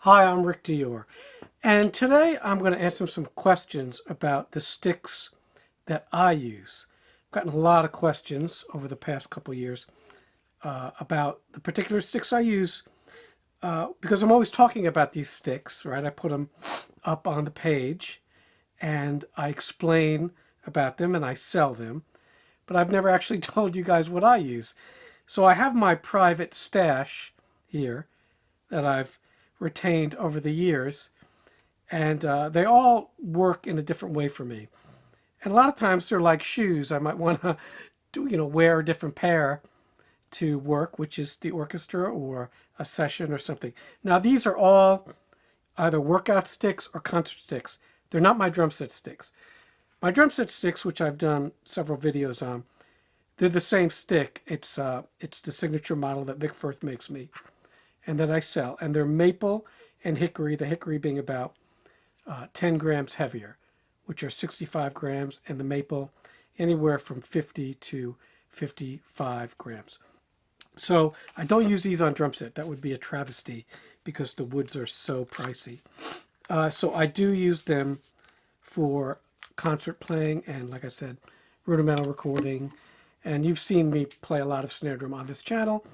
Hi, I'm Rick Dior, and today I'm going to answer some questions about the sticks that I use. I've gotten a lot of questions over the past couple years about the particular sticks I use because I'm always talking about these sticks, right? I put them up on the page and I explain about them and I sell them, but I've never actually told you guys what I use. So I have my private stash here that I've retained over the years, and they all work in a different way for me. And a lot of times they're like shoes. I might want to wear a different pair to work, which is the orchestra or a session or something. Now these are all either workout sticks or concert sticks. They're not my drum set sticks. My drum set sticks, which I've done several videos on, they're the same stick. It's the signature model that Vic Firth makes me and that I sell. And they're maple and hickory, the hickory being about 10 grams heavier, which are 65 grams, and the maple anywhere from 50 to 55 grams. So I don't use these on drum set. That would be a travesty because the woods are so pricey. So I do use them for concert playing and, like I said, rudimental recording. And you've seen me play a lot of snare drum on this channel.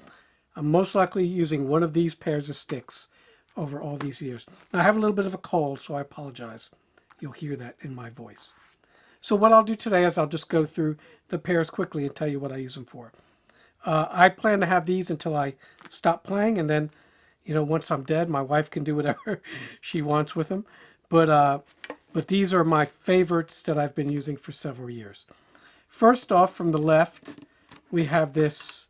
I'm most likely using one of these pairs of sticks over all these years. Now, I have a little bit of a cold, so I apologize. You'll hear that in my voice. So what I'll do today is I'll just go through the pairs quickly and tell you what I use them for. I plan to have these until I stop playing, and then, once I'm dead, my wife can do whatever she wants with them. But these are my favorites that I've been using for several years. First off, from the left, we have this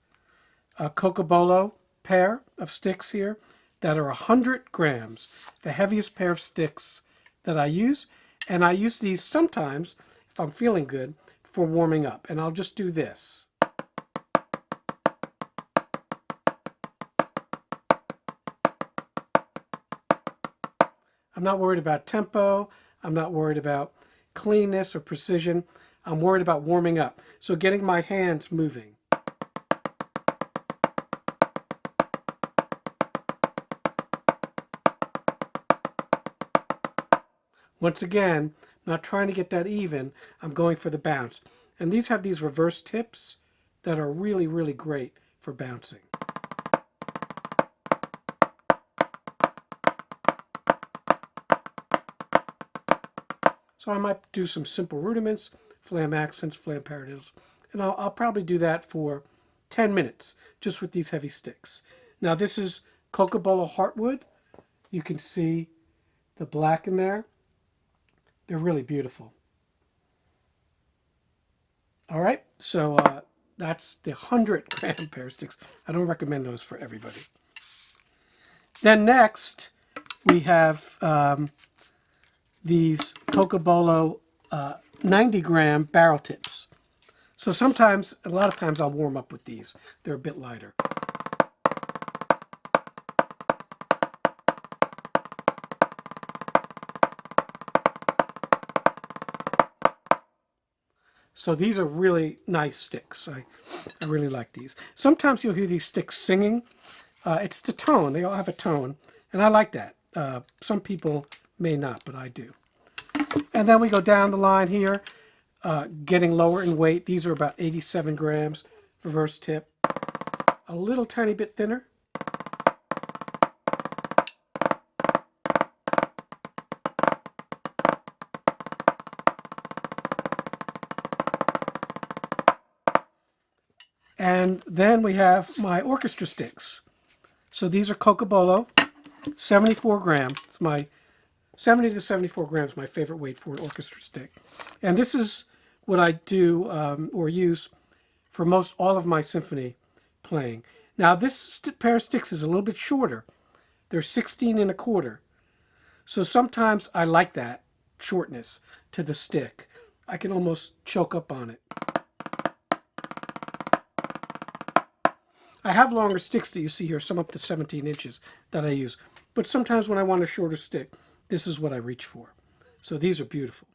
Cocobolo pair of sticks here that are 100 grams, the heaviest pair of sticks that I use. And I use these sometimes, if I'm feeling good, for warming up. And I'll just do this. I'm not worried about tempo. I'm not worried about cleanness or precision. I'm worried about warming up. So getting my hands moving. Once again, not trying to get that even, I'm going for the bounce. And these have these reverse tips that are really, really great for bouncing. So I might do some simple rudiments, flam accents, flam paradiddles, and I'll probably do that for 10 minutes just with these heavy sticks. Now this is Cocobolo Heartwood. You can see the black in there. They're really beautiful. All right, so that's the 100-gram pair of sticks. I don't recommend those for everybody. Then next, we have these Cocobolo 90-gram barrel tips. So sometimes, a lot of times, I'll warm up with these. They're a bit lighter. So these are really nice sticks. I really like these. Sometimes you'll hear these sticks singing. It's the tone. They all have a tone. And I like that. Some people may not, but I do. And then we go down the line here, getting lower in weight. These are about 87 grams, reverse tip. A little tiny bit thinner. And then we have my orchestra sticks. So these are Cocobolo, 74 gram. It's my 70 to 74 grams, my favorite weight for an orchestra stick. And this is what I do or use for most all of my symphony playing. Now this pair of sticks is a little bit shorter. They're 16 and a quarter. So sometimes I like that shortness to the stick. I can almost choke up on it. I have longer sticks that you see here, some up to 17 inches that I use. But sometimes when I want a shorter stick, this is what I reach for. So these are beautiful.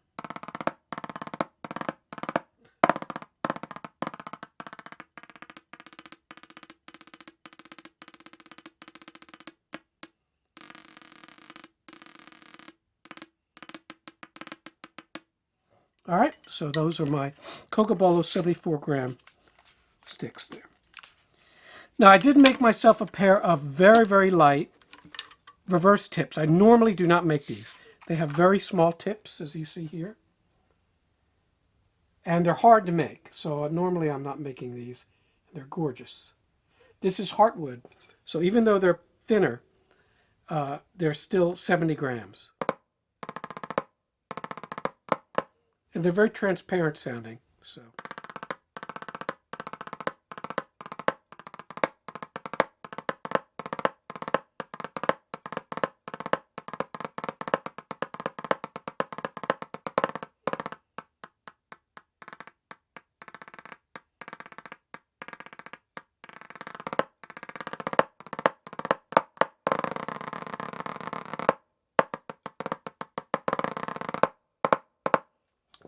All right, so those are my Cocobolo 74-gram sticks there. Now, I did make myself a pair of very, very light reverse tips. I normally do not make these. They have very small tips, as you see here. And they're hard to make, so normally I'm not making these. They're gorgeous. This is heartwood, so even though they're thinner, they're still 70 grams. And they're very transparent sounding, so.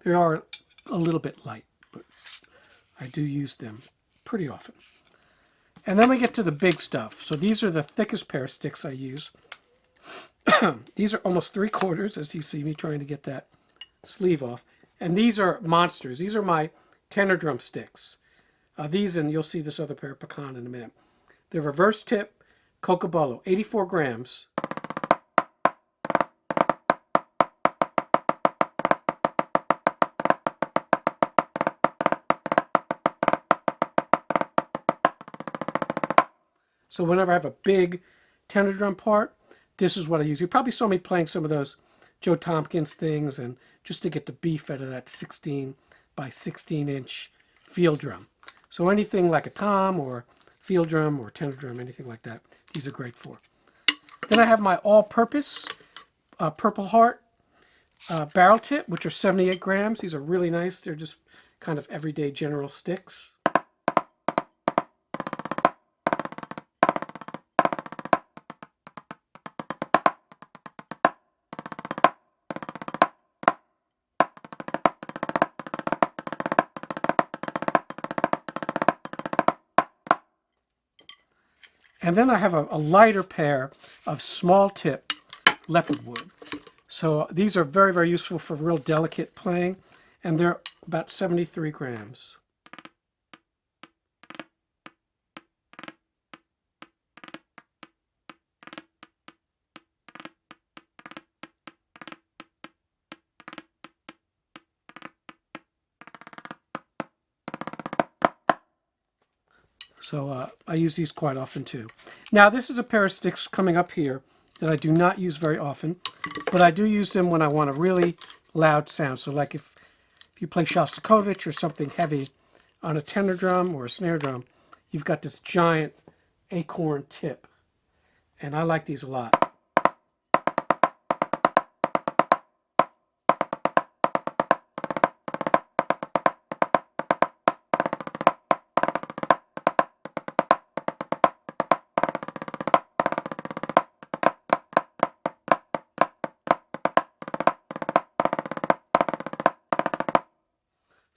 They are a little bit light, but I do use them pretty often. And then we get to the big stuff. So these are the thickest pair of sticks I use. These are almost 3/4, as you see me trying to get that sleeve off. And these are monsters. These are my tenor drum sticks. These, and you'll see this other pair of Pecan in a minute. They're reverse tip Cocobolo, 84 grams. So whenever I have a big tenor drum part, this is what I use. You probably saw me playing some of those Joe Tompkins things, and just to get the beef out of that 16 by 16 inch field drum. So anything like a tom or field drum or tenor drum, anything like that, these are great for. Then I have my all-purpose Purpleheart barrel tip, which are 78 grams. These are really nice. They're just kind of everyday general sticks. And then I have a lighter pair of small tip leopard wood. So these are very, very useful for real delicate playing, and they're about 73 grams. So I use these quite often too. Now this is a pair of sticks coming up here that I do not use very often, but I do use them when I want a really loud sound. So like if you play Shostakovich or something heavy on a tenor drum or a snare drum, you've got this giant acorn tip. And I like these a lot.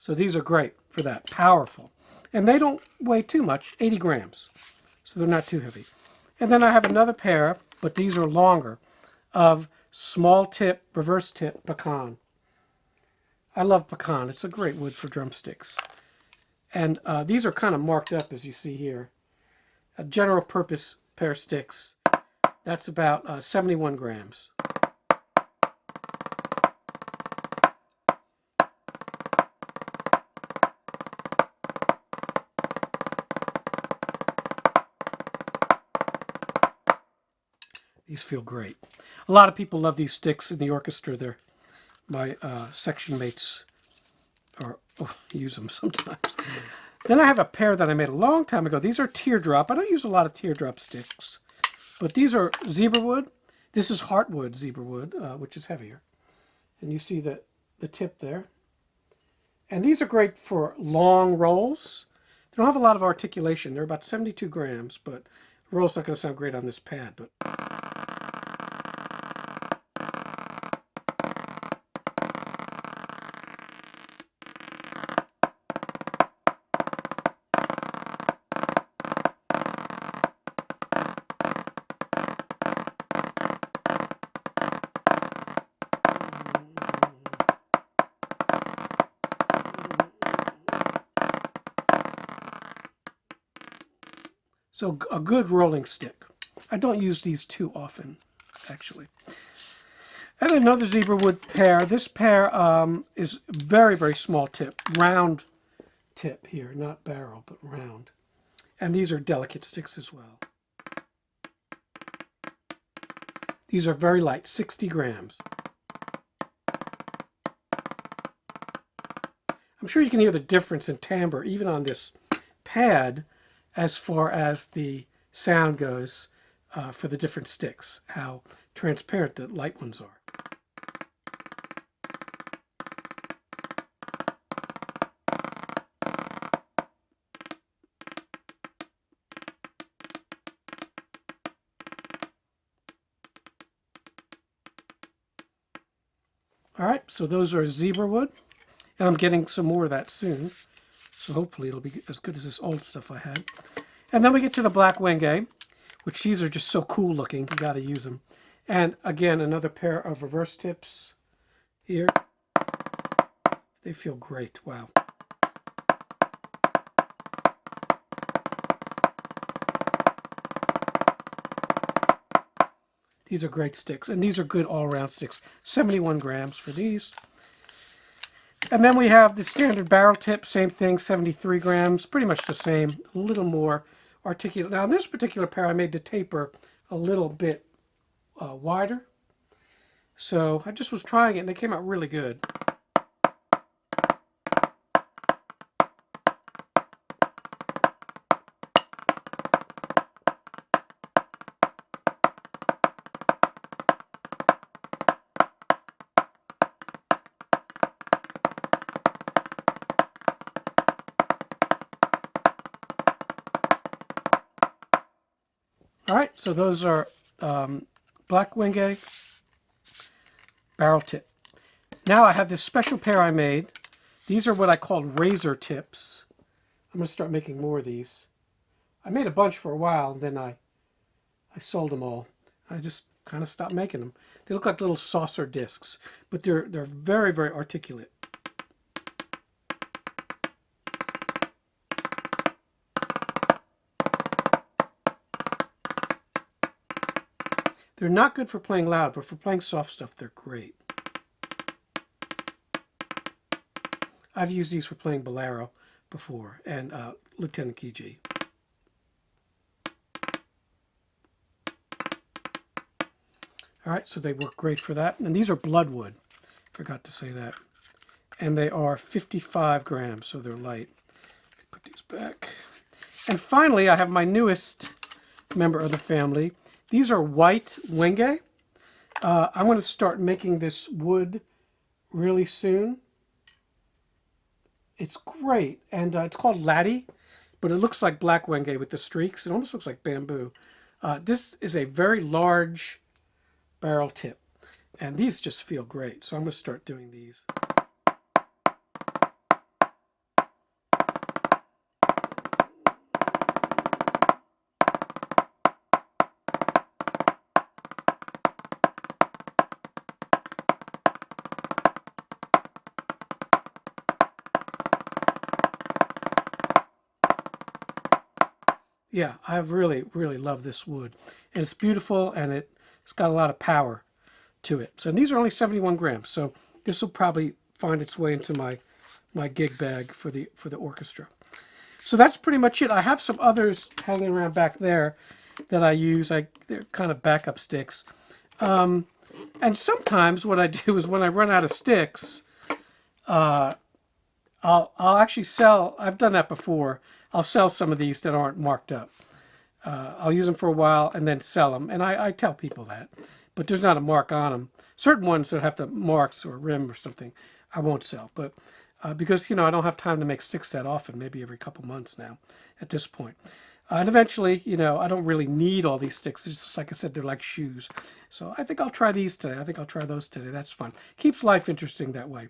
So these are great for that, powerful. And they don't weigh too much, 80 grams. So they're not too heavy. And then I have another pair, but these are longer, of small tip, reverse tip Pecan. I love Pecan. It's a great wood for drumsticks. And these are kind of marked up, as you see here. A general purpose pair of sticks. That's about 71 grams. These feel great. A lot of people love these sticks in the orchestra. They're my section mates use them sometimes. Then I have a pair that I made a long time ago. These are teardrop. I don't use a lot of teardrop sticks, but these are Zebrawood. This is heartwood Zebrawood, which is heavier. And you see the tip there. And these are great for long rolls. They don't have a lot of articulation. They're about 72 grams, but the roll's not going to sound great on this pad. But So a good rolling stick. I don't use these too often, actually. And another Zebrawood pear. This pear is very, very small tip. Round tip here. Not barrel, but round. And these are delicate sticks as well. These are very light, 60 grams. I'm sure you can hear the difference in timbre, even on this pad, as far as the sound goes for the different sticks, how transparent the light ones are. All right, so those are Zebrawood, and I'm getting some more of that soon. So hopefully it'll be as good as this old stuff I had. And then we get to the black Wenge, which these are just so cool looking. You got to use them. And again, another pair of reverse tips here. They feel great. Wow. These are great sticks, and these are good all-around sticks. 71 grams for these. And then we have the standard barrel tip, same thing, 73 grams, pretty much the same, a little more articulate. Now, in this particular pair, I made the taper a little bit wider. So I just was trying it, and they came out really good. All right, so those are black Wenge barrel tip. Now I have this special pair I made. These are what I called razor tips. I'm going to start making more of these. I made a bunch for a while, and then I sold them all. I just kind of stopped making them. They look like little saucer discs, but they're very, very articulate. They're not good for playing loud, but for playing soft stuff, they're great. I've used these for playing bolero before, and Lieutenant Kiji. All right, so they work great for that. And these are Bloodwood. Forgot to say that. And they are 55 grams, so they're light. Put these back. And finally, I have my newest member of the family. These are white Wenge. I'm going to start making this wood really soon. It's great, and it's called Laddie, but it looks like black Wenge with the streaks. It almost looks like bamboo. This is a very large barrel tip, and these just feel great, so I'm going to start doing these. Yeah, I really, really love this wood. And it's beautiful, and it's got a lot of power to it. So these are only 71 grams. So this will probably find its way into my gig bag for the orchestra. So that's pretty much it. I have some others hanging around back there that I use. They're kind of backup sticks. And sometimes what I do is when I run out of sticks, I'll actually sell. I've done that before. I'll sell some of these that aren't marked up. I'll use them for a while and then sell them. And I tell people that. But there's not a mark on them. Certain ones that have the marks or rim or something, I won't sell. But because, I don't have time to make sticks that often, maybe every couple months now at this point. And eventually, I don't really need all these sticks. It's just like I said, they're like shoes. So I think I'll try these today. I think I'll try those today. That's fun. Keeps life interesting that way.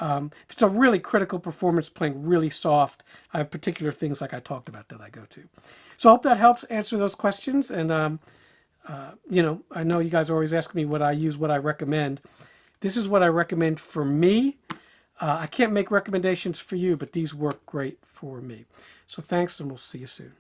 If it's a really critical performance, playing really soft, I have particular things like I talked about that I go to. So I hope that helps answer those questions. And, I know you guys are always asking me what I use, what I recommend. This is what I recommend for me. I can't make recommendations for you, but these work great for me. So thanks, and we'll see you soon.